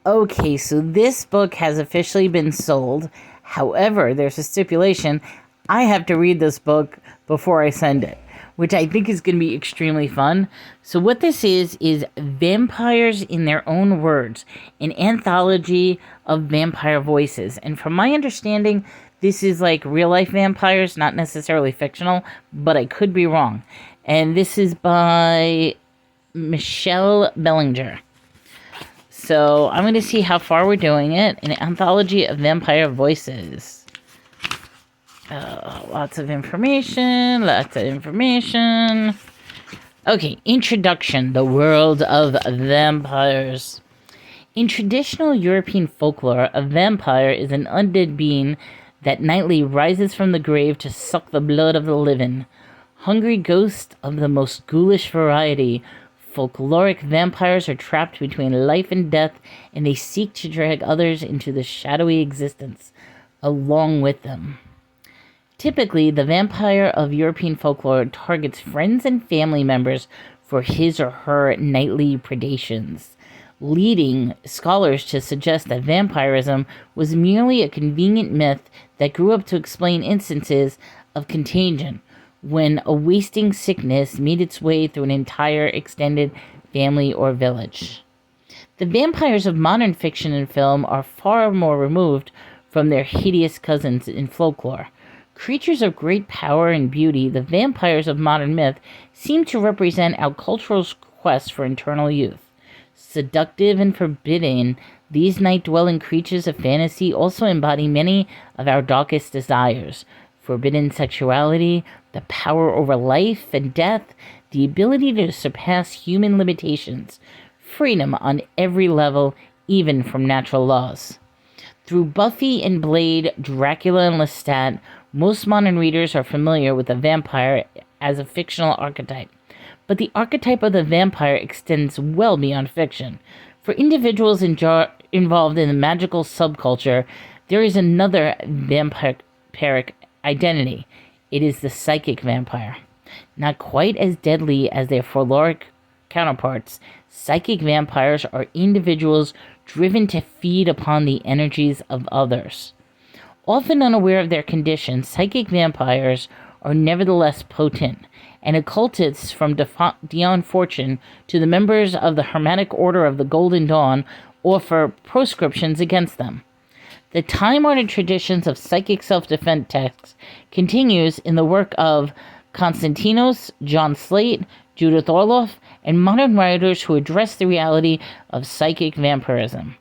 Okay, so this book has officially been sold. However, there's a stipulation. I have to read this book before I send it, which I think is going to be extremely fun. So, what this is Vampires in Their Own Words, an anthology of vampire voices. And from my understanding, this is like real life vampires, not necessarily fictional, but I could be wrong. And this is by Michelle Bellinger. So I'm going to see how far we're doing it. An anthology of vampire voices. Lots of information. Okay, introduction. The world of vampires. In traditional European folklore, a vampire is an undead being that nightly rises from the grave to suck the blood of the living. Hungry ghosts of the most ghoulish variety, folkloric vampires are trapped between life and death, and they seek to drag others into the shadowy existence along with them. Typically, the vampire of European folklore targets friends and family members for his or her nightly predations, leading scholars to suggest that vampirism was merely a convenient myth that grew up to explain instances of contagion when a wasting sickness made its way through an entire extended family or village. The vampires of modern fiction and film are far more removed from their hideous cousins in folklore. Creatures of great power and beauty, the vampires of modern myth seem to represent our cultural quest for eternal youth. Seductive and forbidding, these night-dwelling creatures of fantasy also embody many of our darkest desires: forbidden sexuality, the power over life and death, the ability to surpass human limitations, freedom on every level, even from natural laws. Through Buffy and Blade, Dracula and Lestat, most modern readers are familiar with the vampire as a fictional archetype. But the archetype of the vampire extends well beyond fiction. For individuals involved in the magical subculture, there is another vampiric identity. It is the psychic vampire. Not quite as deadly as their folkloric counterparts, psychic vampires are individuals driven to feed upon the energies of others. Often unaware of their condition, psychic vampires are nevertheless potent, and occultists from Dion Fortune to the members of the Hermetic Order of the Golden Dawn offer proscriptions against them. The time-honored traditions of psychic self-defense texts continues in the work of Konstantinos, John Slate, Judith Orloff, and modern writers who address the reality of psychic vampirism,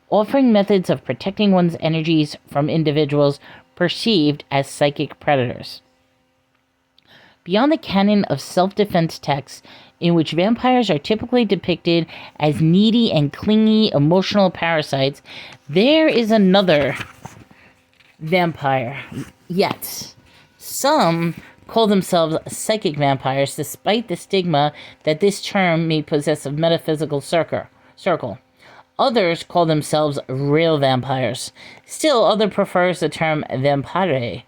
offering methods of protecting one's energies from individuals perceived as psychic predators. Beyond the canon of self-defense texts, in which vampires are typically depicted as needy and clingy emotional parasites, there is another vampire. Yet, some call themselves psychic vampires, despite the stigma that this term may possess a metaphysical circle. Others call themselves real vampires. Still, others prefers the term vampire,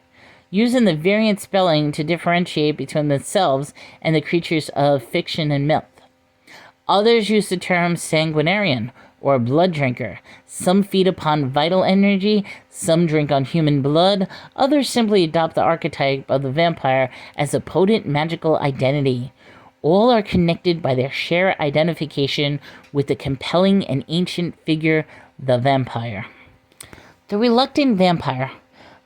using the variant spelling to differentiate between themselves and the creatures of fiction and myth. Others use the term sanguinarian or blood drinker. Some feed upon vital energy, some drink on human blood, others simply adopt the archetype of the vampire as a potent magical identity. All are connected by their shared identification with the compelling and ancient figure, the vampire. The reluctant vampire.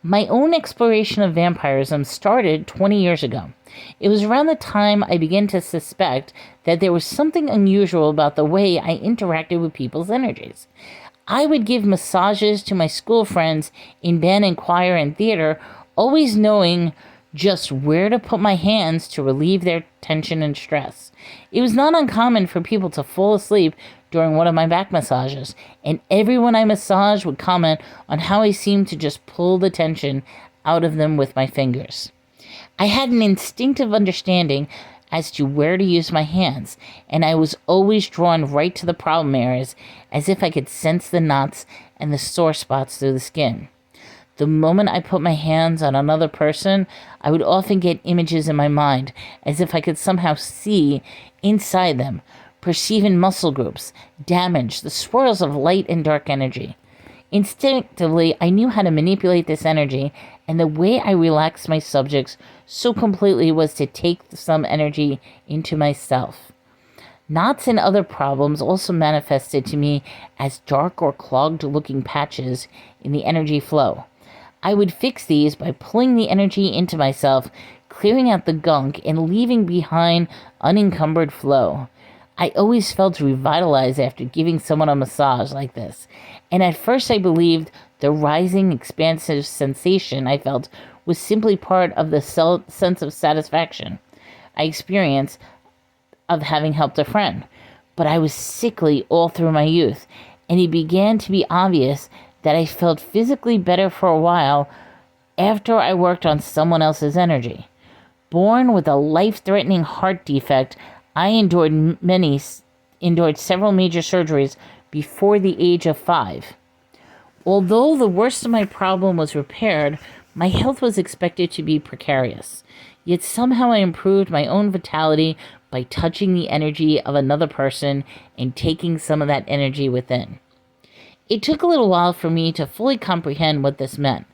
My own exploration of vampirism started 20 years ago. It was around the time I began to suspect that there was something unusual about the way I interacted with people's energies. I would give massages to my school friends in band and choir and theater, always knowing just where to put my hands to relieve their tension and stress. It was not uncommon for people to fall asleep during one of my back massages, and everyone I massaged would comment on how I seemed to just pull the tension out of them with my fingers. I had an instinctive understanding as to where to use my hands, and I was always drawn right to the problem areas, as if I could sense the knots and the sore spots through the skin. The moment I put my hands on another person, I would often get images in my mind, as if I could somehow see inside them, perceiving muscle groups, damage, the swirls of light and dark energy. Instinctively, I knew how to manipulate this energy, and the way I relaxed my subjects so completely was to take some energy into myself. Knots and other problems also manifested to me as dark or clogged-looking patches in the energy flow. I would fix these by pulling the energy into myself, clearing out the gunk, and leaving behind unencumbered flow. I always felt revitalized after giving someone a massage like this, and at first I believed the rising, expansive sensation I felt was simply part of the sense of satisfaction I experienced of having helped a friend. But I was sickly all through my youth, and it began to be obvious that I felt physically better for a while after I worked on someone else's energy. Born with a life-threatening heart defect, I endured several major surgeries before the age of 5. Although the worst of my problem was repaired, my health was expected to be precarious. Yet somehow I improved my own vitality by touching the energy of another person and taking some of that energy within. It took a little while for me to fully comprehend what this meant.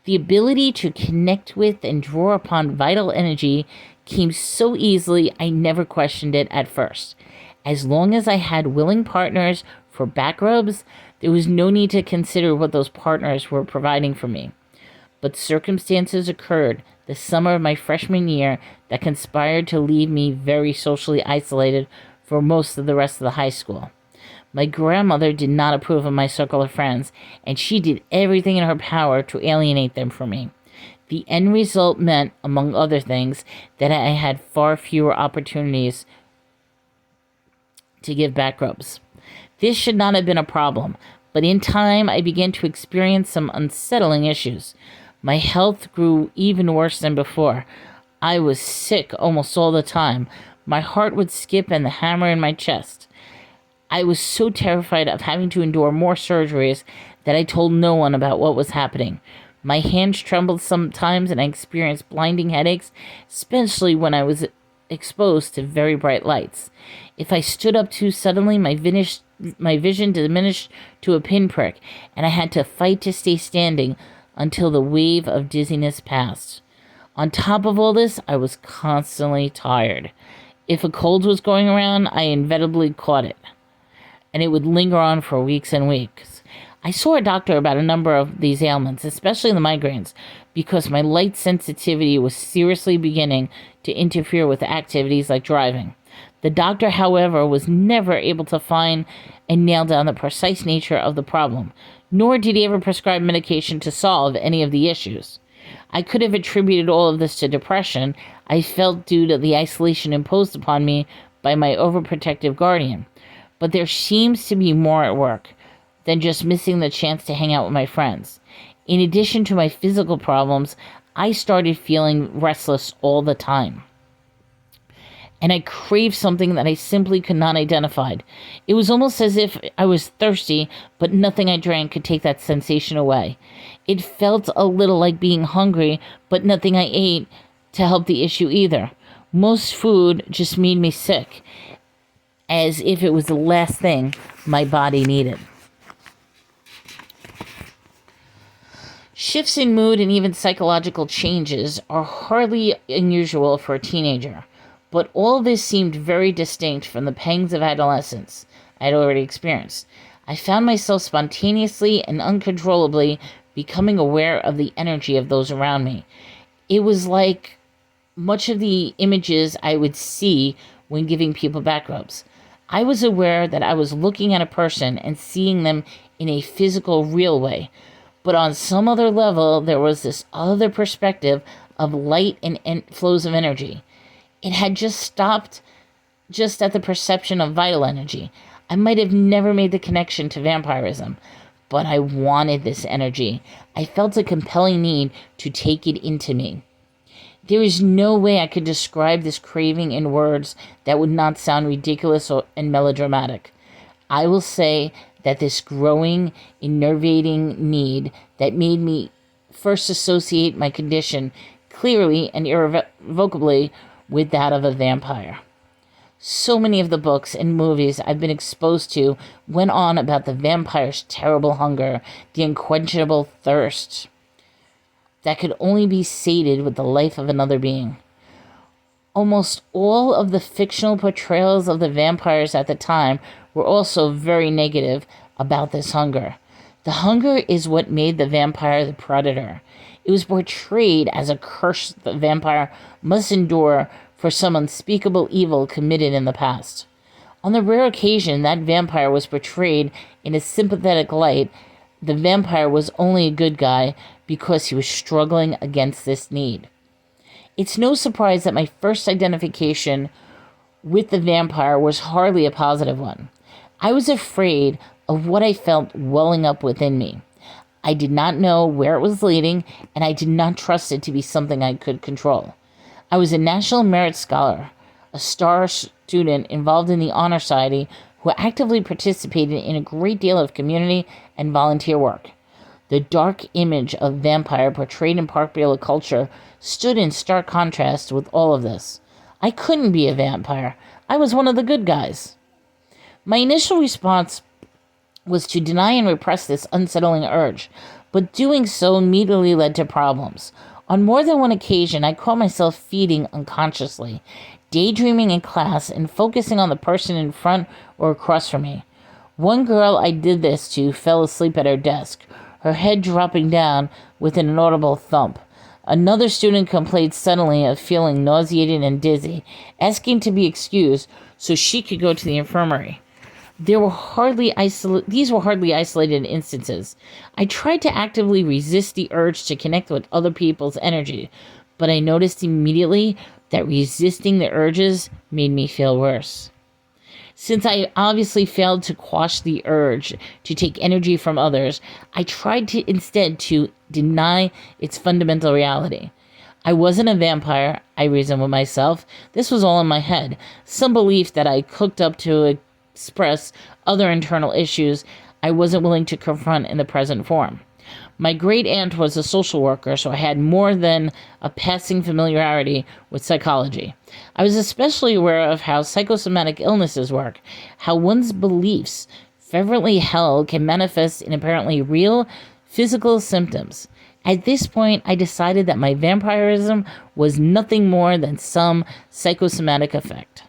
The ability to connect with and draw upon vital energy came so easily I never questioned it at first. As long as I had willing partners for back rubs, there was no need to consider what those partners were providing for me. But circumstances occurred the summer of my freshman year that conspired to leave me very socially isolated for most of the rest of the high school. My grandmother did not approve of my circle of friends, and she did everything in her power to alienate them from me. The end result meant, among other things, that I had far fewer opportunities to give back rubs. This should not have been a problem, but in time I began to experience some unsettling issues. My health grew even worse than before. I was sick almost all the time. My heart would skip and the hammer in my chest. I was so terrified of having to endure more surgeries that I told no one about what was happening. My hands trembled sometimes and I experienced blinding headaches, especially when I was exposed to very bright lights. If I stood up too suddenly, my vision diminished to a pinprick, and I had to fight to stay standing until the wave of dizziness passed. On top of all this, I was constantly tired. If a cold was going around, I inevitably caught it, and it would linger on for weeks and weeks. I saw a doctor about a number of these ailments, especially the migraines, because my light sensitivity was seriously beginning to interfere with activities like driving. The doctor, however, was never able to find and nail down the precise nature of the problem, nor did he ever prescribe medication to solve any of the issues. I could have attributed all of this to depression I felt due to the isolation imposed upon me by my overprotective guardian. But there seems to be more at work than just missing the chance to hang out with my friends. In addition to my physical problems, I started feeling restless all the time. And I craved something that I simply could not identify. It was almost as if I was thirsty, but nothing I drank could take that sensation away. It felt a little like being hungry, but nothing I ate to help the issue either. Most food just made me sick, as if it was the last thing my body needed. Shifts in mood and even psychological changes are hardly unusual for a teenager, but all this seemed very distinct from the pangs of adolescence I had already experienced. I found myself spontaneously and uncontrollably becoming aware of the energy of those around me. It was like much of the images I would see when giving people back rubs. I was aware that I was looking at a person and seeing them in a physical, real way. But on some other level, there was this other perspective of light and flows of energy. It had just stopped just at the perception of vital energy. I might have never made the connection to vampirism, but I wanted this energy. I felt a compelling need to take it into me. There is no way I could describe this craving in words that would not sound ridiculous and melodramatic. I will say that this growing, enervating need that made me first associate my condition clearly and irrevocably with that of a vampire. So many of the books and movies I've been exposed to went on about the vampire's terrible hunger, the unquenchable thirst that could only be sated with the life of another being. Almost all of the fictional portrayals of the vampires at the time were also very negative about this hunger. The hunger is what made the vampire the predator. It was portrayed as a curse the vampire must endure for some unspeakable evil committed in the past. On the rare occasion that vampire was portrayed in a sympathetic light, the vampire was only a good guy because he was struggling against this need. It's no surprise that my first identification with the vampire was hardly a positive one. I was afraid of what I felt welling up within me. I did not know where it was leading, and I did not trust it to be something I could control. I was a National Merit Scholar, a star student involved in the Honor Society who actively participated in a great deal of community and volunteer work. The dark image of vampire portrayed in popular culture stood in stark contrast with all of this. I couldn't be a vampire. I was one of the good guys. My initial response was to deny and repress this unsettling urge, but doing so immediately led to problems. On more than one occasion, I caught myself feeding unconsciously, daydreaming in class and focusing on the person in front or across from me. One girl I did this to fell asleep at her desk, her head dropping down with an inaudible thump. Another student complained suddenly of feeling nauseated and dizzy, asking to be excused so she could go to the infirmary. These were hardly isolated instances. I tried to actively resist the urge to connect with other people's energy, but I noticed immediately that resisting the urges made me feel worse. Since I obviously failed to quash the urge to take energy from others, I tried to instead to deny its fundamental reality. I wasn't a vampire, I reasoned with myself. This was all in my head. Some belief that I cooked up to express other internal issues I wasn't willing to confront in the present form. My great aunt was a social worker, so I had more than a passing familiarity with psychology. I was especially aware of how psychosomatic illnesses work, how one's beliefs, fervently held, can manifest in apparently real physical symptoms. At this point, I decided that my vampirism was nothing more than some psychosomatic effect.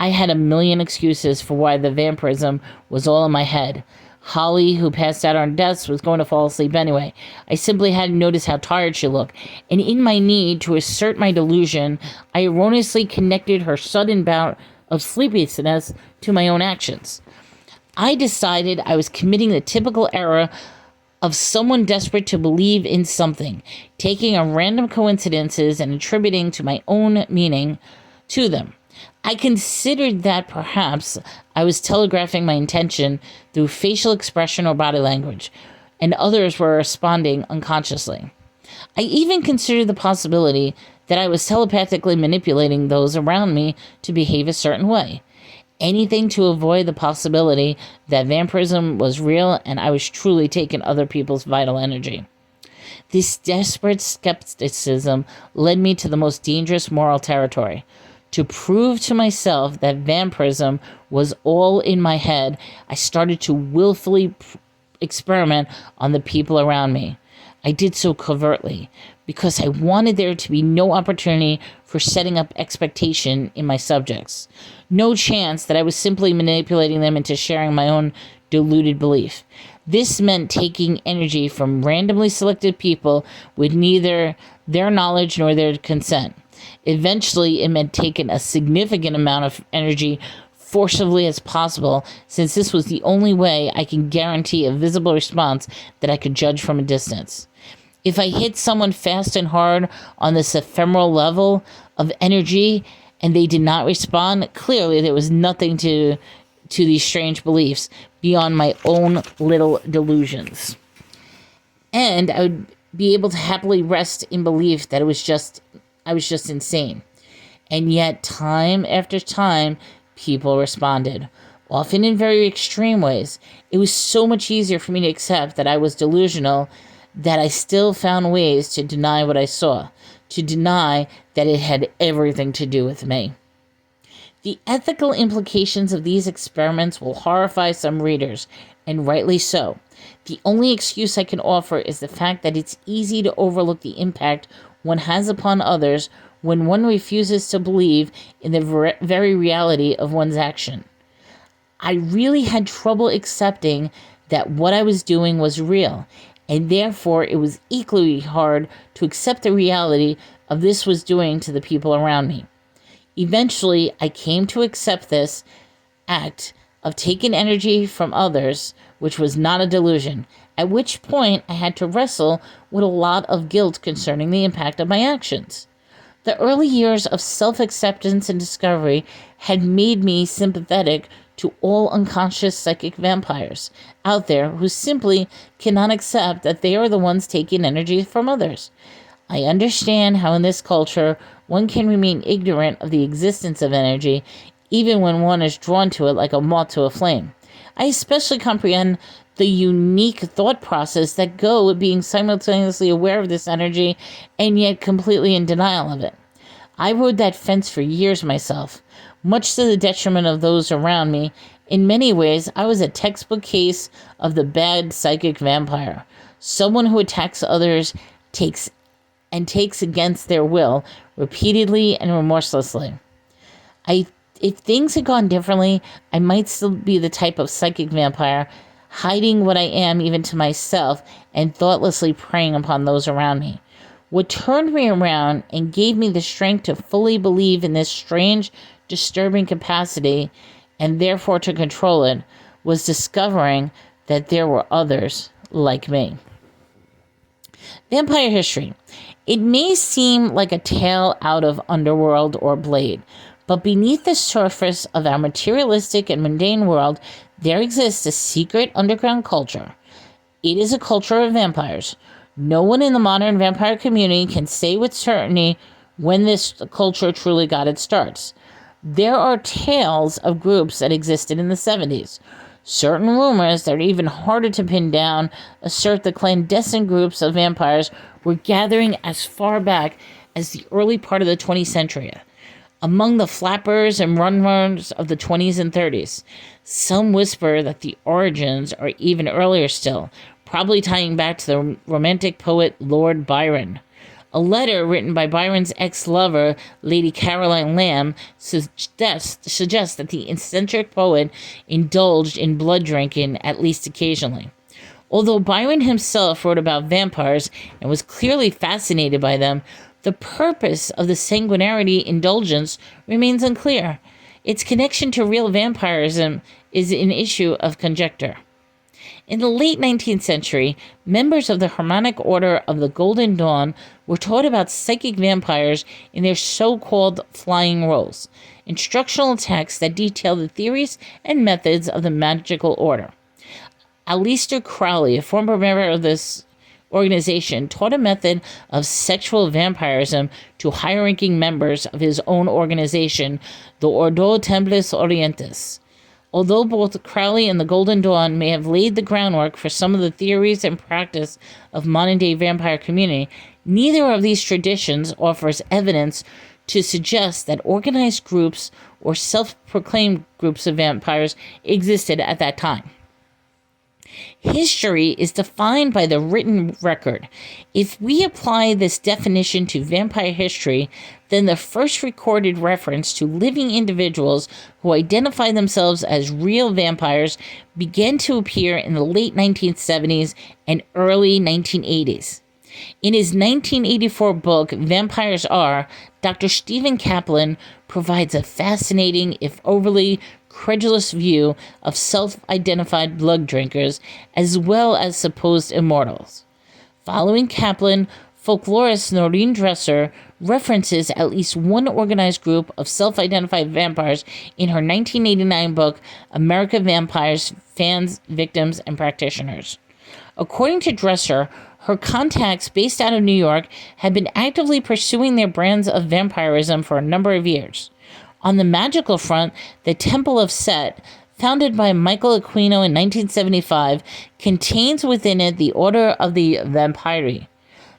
I had a million excuses for why the vampirism was all in my head. Holly, who passed out on desk, was going to fall asleep anyway. I simply hadn't noticed how tired she looked, and in my need to assert my delusion, I erroneously connected her sudden bout of sleepiness to my own actions. I decided I was committing the typical error of someone desperate to believe in something, taking a random coincidences and attributing to my own meaning to them. I considered that perhaps I was telegraphing my intention through facial expression or body language, and others were responding unconsciously. I even considered the possibility that I was telepathically manipulating those around me to behave a certain way. Anything to avoid the possibility that vampirism was real and I was truly taking other people's vital energy. This desperate skepticism led me to the most dangerous moral territory. To prove to myself that vampirism was all in my head, I started to willfully experiment on the people around me. I did so covertly, because I wanted there to be no opportunity for setting up expectation in my subjects. No chance that I was simply manipulating them into sharing my own deluded belief. This meant taking energy from randomly selected people with neither their knowledge nor their consent. Eventually, it meant taking a significant amount of energy forcibly as possible, since this was the only way I can guarantee a visible response that I could judge from a distance. If I hit someone fast and hard on this ephemeral level of energy and they did not respond, clearly there was nothing to these strange beliefs beyond my own little delusions. And I would be able to happily rest in belief that I was just insane. And yet, time after time, people responded, often in very extreme ways. It was so much easier for me to accept that I was delusional that I still found ways to deny what I saw, to deny that it had everything to do with me. The ethical implications of these experiments will horrify some readers, and rightly so. The only excuse I can offer is the fact that it's easy to overlook the impact one has upon others when one refuses to believe in the very reality of one's action. I really had trouble accepting that what I was doing was real, and therefore it was equally hard to accept the reality of this was doing to the people around me. Eventually, I came to accept this act of taking energy from others, which was not a delusion, at which point I had to wrestle with a lot of guilt concerning the impact of my actions. The early years of self-acceptance and discovery had made me sympathetic to all unconscious psychic vampires out there who simply cannot accept that they are the ones taking energy from others. I understand how in this culture one can remain ignorant of the existence of energy even when one is drawn to it like a moth to a flame. I especially comprehend the unique thought process that go with being simultaneously aware of this energy and yet completely in denial of it. I rode that fence for years myself, much to the detriment of those around me. In many ways, I was a textbook case of the bad psychic vampire, someone who attacks others, takes against their will, repeatedly and remorselessly. If things had gone differently, I might still be the type of psychic vampire, hiding what I am even to myself and thoughtlessly preying upon those around me. What turned me around and gave me the strength to fully believe in this strange, disturbing capacity, and therefore to control it, was discovering that there were others like me. Vampire history. It may seem like a tale out of Underworld or Blade, but beneath the surface of our materialistic and mundane world, there exists a secret underground culture. It is a culture of vampires. No one in the modern vampire community can say with certainty when this culture truly got its starts. There are tales of groups that existed in the 70s. Certain rumors that are even harder to pin down assert that clandestine groups of vampires were gathering as far back as the early part of the 20th century, among the flappers and runrunners of the 20s and 30s. Some whisper that the origins are even earlier still, probably tying back to the romantic poet Lord Byron. A letter written by Byron's ex-lover, Lady Caroline Lamb, suggests that the eccentric poet indulged in blood drinking at least occasionally. Although Byron himself wrote about vampires and was clearly fascinated by them, the purpose of the sanguinary indulgence remains unclear. Its connection to real vampirism is an issue of conjecture. In the late 19th century, members of the Harmonic Order of the Golden Dawn were taught about psychic vampires in their so-called flying roles, instructional texts that detail the theories and methods of the magical order. Aleister Crowley, a former member of this organization, taught a method of sexual vampirism to high-ranking members of his own organization, the Ordo Templis Orientis. Although both Crowley and the Golden Dawn may have laid the groundwork for some of the theories and practice of modern-day vampire community, neither of these traditions offers evidence to suggest that organized groups or self-proclaimed groups of vampires existed at that time. History is defined by the written record. If we apply this definition to vampire history, then the first recorded reference to living individuals who identify themselves as real vampires began to appear in the late 1970s and early 1980s. In his 1984 book, Vampires Are, Dr. Stephen Kaplan provides a fascinating, if overly credulous view of self-identified blood drinkers as well as supposed immortals. Following Kaplan, folklorist Noreen Dresser references at least one organized group of self-identified vampires in her 1989 book, America Vampires, Fans, Victims, and Practitioners. According to Dresser, her contacts based out of New York had been actively pursuing their brands of vampirism for a number of years. On the magical front, the Temple of Set, founded by Michael Aquino in 1975, contains within it the Order of the Vampiri.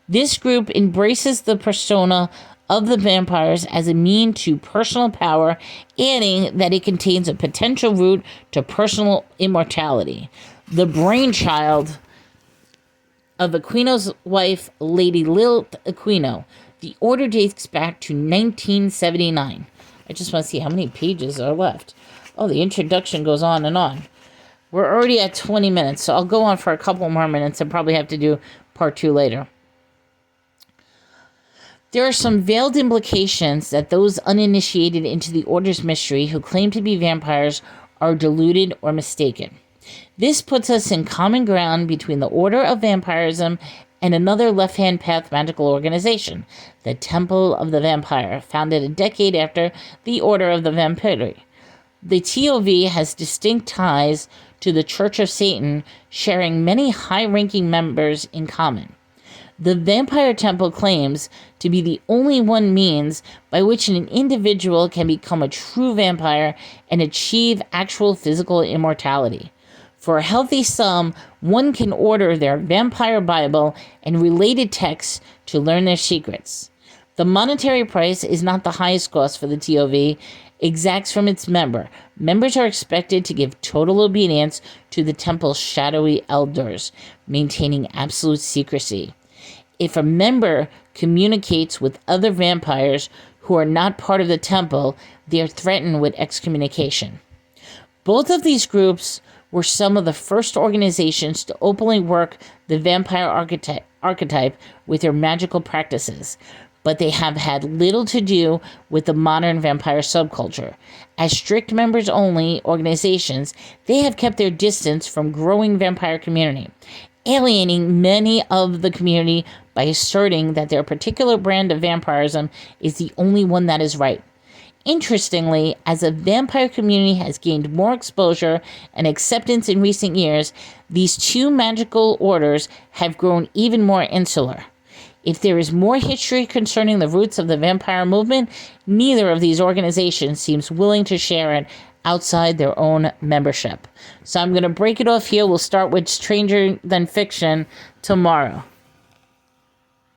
This group embraces the persona of the vampires as a mean to personal power, adding that it contains a potential route to personal immortality. The brainchild of Aquino's wife, Lady Lilith Aquino. The order dates back to 1979. I just want to see how many pages are left. Oh, the introduction goes on and on. We're already at 20 minutes, so I'll go on for a couple more minutes and probably have to do part 2 later. There are some veiled implications that those uninitiated into the Order's mystery who claim to be vampires are deluded or mistaken. This puts us in common ground between the Order of Vampirism and another left-hand path magical organization, the Temple of the Vampire, founded a decade after the Order of the Vampiri. The TOV has distinct ties to the Church of Satan, sharing many high-ranking members in common. The Vampire Temple claims to be the only one means by which an individual can become a true vampire and achieve actual physical immortality. For a healthy sum, one can order their vampire Bible and related texts to learn their secrets. The monetary price is not the highest cost for the TOV, exacts from its member. Members are expected to give total obedience to the temple's shadowy elders, maintaining absolute secrecy. If a member communicates with other vampires who are not part of the temple, they are threatened with excommunication. Both of these groups were some of the first organizations to openly work the vampire archetype with their magical practices, but they have had little to do with the modern vampire subculture. As strict members-only organizations, they have kept their distance from growing vampire community, alienating many of the community by asserting that their particular brand of vampirism is the only one that is right. Interestingly, as the vampire community has gained more exposure and acceptance in recent years, these two magical orders have grown even more insular. If there is more history concerning the roots of the vampire movement, neither of these organizations seems willing to share it outside their own membership. So I'm going to break it off here. We'll start with Stranger Than Fiction tomorrow.